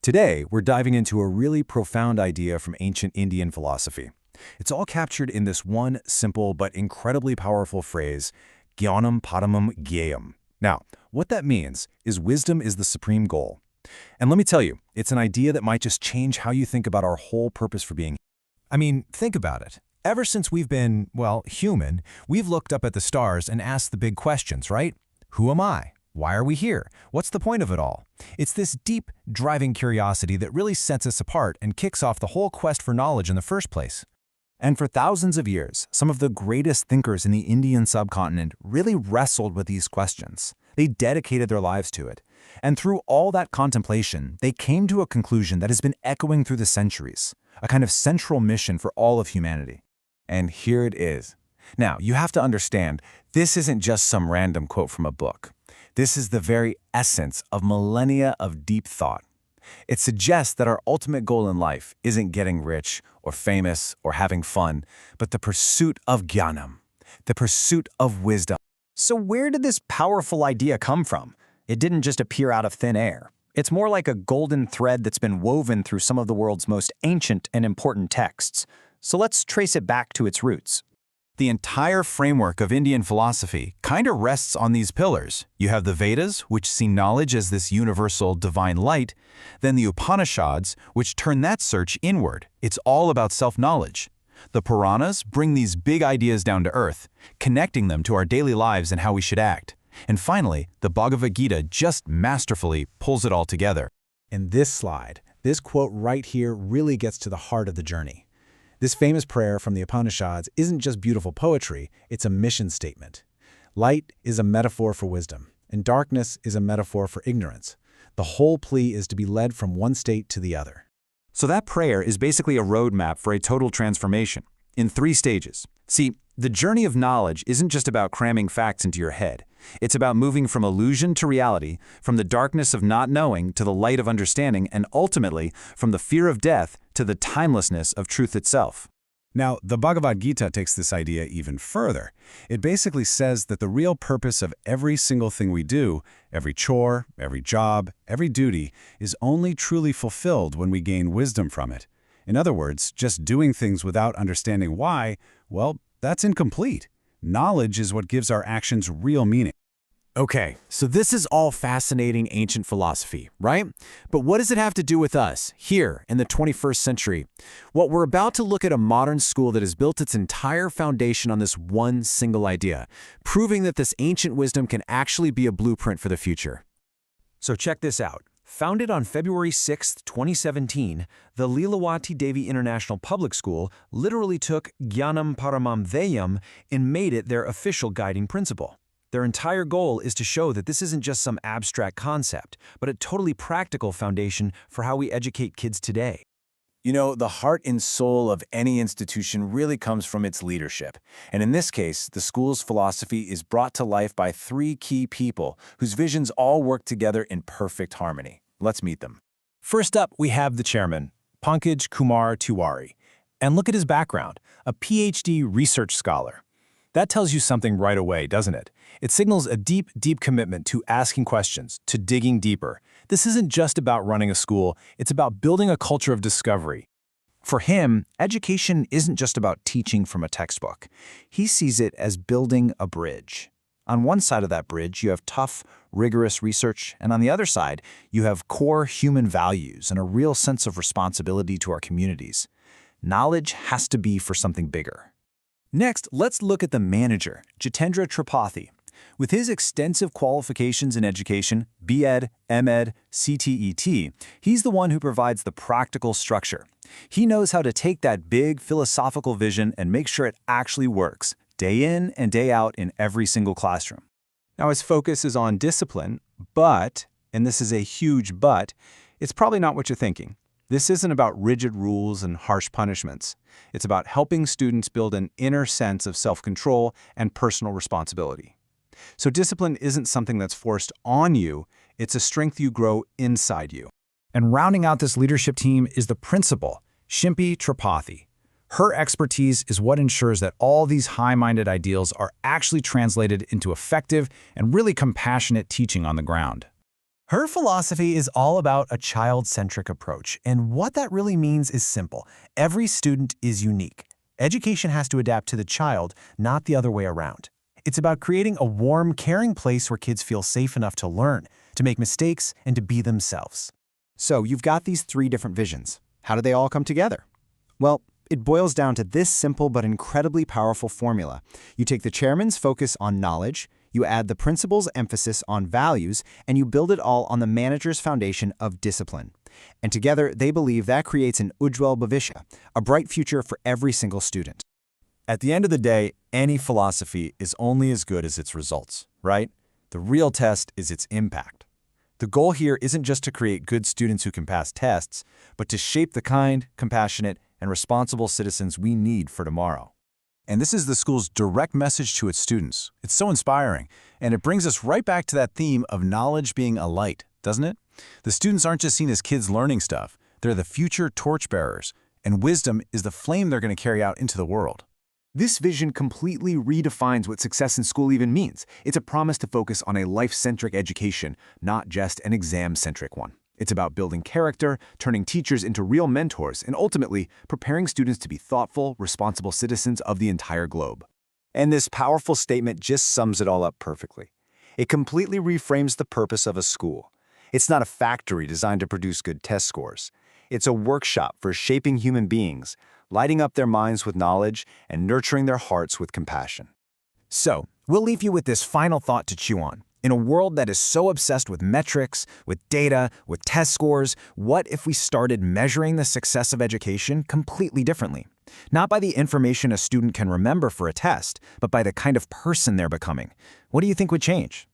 Today, we're diving into a really profound idea from ancient Indian philosophy. It's all captured in this one simple but incredibly powerful phrase, Gyanam Paramam Dhyeyam. Now, what that means is wisdom is the supreme goal. And let me tell you, it's an idea that might just change how you think about our whole purpose for being. I mean, think about it. Ever since we've been, well, human, we've looked up at the stars and asked the big questions, right? Who am I? Why are we here? What's the point of it all? It's this deep, driving curiosity that really sets us apart and kicks off the whole quest for knowledge in the first place. And for thousands of years, some of the greatest thinkers in the Indian subcontinent really wrestled with these questions. They dedicated their lives to it. And through all that contemplation, they came to a conclusion that has been echoing through the centuries, a kind of central mission for all of humanity. And here it is. Now, you have to understand, this isn't just some random quote from a book. This is the very essence of millennia of deep thought. It suggests that our ultimate goal in life isn't getting rich or famous or having fun, but the pursuit of Gyanam, the pursuit of wisdom. So where did this powerful idea come from? It didn't just appear out of thin air. It's more like a golden thread that's been woven through some of the world's most ancient and important texts. So let's trace it back to its roots. The entire framework of Indian philosophy kind of rests on these pillars. You have the Vedas, which see knowledge as this universal divine light, then the Upanishads, which turn that search inward. It's all about self-knowledge. The Puranas bring these big ideas down to earth, connecting them to our daily lives and how we should act. And finally, the Bhagavad Gita just masterfully pulls it all together. In this slide, this quote right here really gets to the heart of the journey. This famous prayer from the Upanishads isn't just beautiful poetry, it's a mission statement. Light is a metaphor for wisdom, and darkness is a metaphor for ignorance. The whole plea is to be led from one state to the other. So that prayer is basically a roadmap for a total transformation, in 3 stages. See, the journey of knowledge isn't just about cramming facts into your head. It's about moving from illusion to reality, from the darkness of not knowing to the light of understanding, and ultimately, from the fear of death to the timelessness of truth itself. Now, the Bhagavad Gita takes this idea even further. It basically says that the real purpose of every single thing we do, every chore, every job, every duty, is only truly fulfilled when we gain wisdom from it. In other words, just doing things without understanding why, well, that's incomplete. Knowledge is what gives our actions real meaning. Okay, so this is all fascinating ancient philosophy, right? But what does it have to do with us, here in the 21st century? Well, we're about to look at a modern school that has built its entire foundation on this one single idea, proving that this ancient wisdom can actually be a blueprint for the future. So check this out. Founded on February 6, 2017, the Leelawati Devi International Public School literally took Gyanam Paramam Dhyeyam and made it their official guiding principle. Their entire goal is to show that this isn't just some abstract concept, but a totally practical foundation for how we educate kids today. You know, the heart and soul of any institution really comes from its leadership. And in this case, the school's philosophy is brought to life by 3 key people whose visions all work together in perfect harmony. Let's meet them. First up, we have the chairman, Pankaj Kumar Tiwari. And look at his background, a PhD research scholar. That tells you something right away, doesn't it? It signals a deep, deep commitment to asking questions, to digging deeper. This isn't just about running a school, it's about building a culture of discovery. For him, education isn't just about teaching from a textbook. He sees it as building a bridge. On one side of that bridge, you have tough, rigorous research, and on the other side, you have core human values and a real sense of responsibility to our communities. Knowledge has to be for something bigger. Next, let's look at the manager, Jitendra Tripathi. With his extensive qualifications in education, B.Ed., M.Ed., CTET, he's the one who provides the practical structure. He knows how to take that big philosophical vision and make sure it actually works, day in and day out in every single classroom. Now, his focus is on discipline, but, and this is a huge but, it's probably not what you're thinking. This isn't about rigid rules and harsh punishments. It's about helping students build an inner sense of self-control and personal responsibility. So discipline isn't something that's forced on you, it's a strength you grow inside you. And rounding out this leadership team is the principal, Shimpi Tripathi. Her expertise is what ensures that all these high-minded ideals are actually translated into effective and really compassionate teaching on the ground. Her philosophy is all about a child-centric approach, and what that really means is simple. Every student is unique. Education has to adapt to the child, not the other way around. It's about creating a warm, caring place where kids feel safe enough to learn, to make mistakes, and to be themselves. So you've got these 3 different visions. How do they all come together? Well, it boils down to this simple but incredibly powerful formula. You take the chairman's focus on knowledge, you add the principal's emphasis on values, and you build it all on the manager's foundation of discipline. And together, they believe that creates an ujjwal bhavisya, a bright future for every single student. At the end of the day, any philosophy is only as good as its results, right? The real test is its impact. The goal here isn't just to create good students who can pass tests, but to shape the kind, compassionate, and responsible citizens we need for tomorrow. And this is the school's direct message to its students. It's so inspiring, and it brings us right back to that theme of knowledge being a light, doesn't it? The students aren't just seen as kids learning stuff. They're the future torchbearers, and wisdom is the flame they're going to carry out into the world. This vision completely redefines what success in school even means. It's a promise to focus on a life-centric education, not just an exam-centric one. It's about building character, turning teachers into real mentors, and ultimately preparing students to be thoughtful, responsible citizens of the entire globe. And this powerful statement just sums it all up perfectly. It completely reframes the purpose of a school. It's not a factory designed to produce good test scores. It's a workshop for shaping human beings, lighting up their minds with knowledge and nurturing their hearts with compassion. So, we'll leave you with this final thought to chew on. In a world that is so obsessed with metrics, with data, with test scores, what if we started measuring the success of education completely differently? Not by the information a student can remember for a test, but by the kind of person they're becoming. What do you think would change?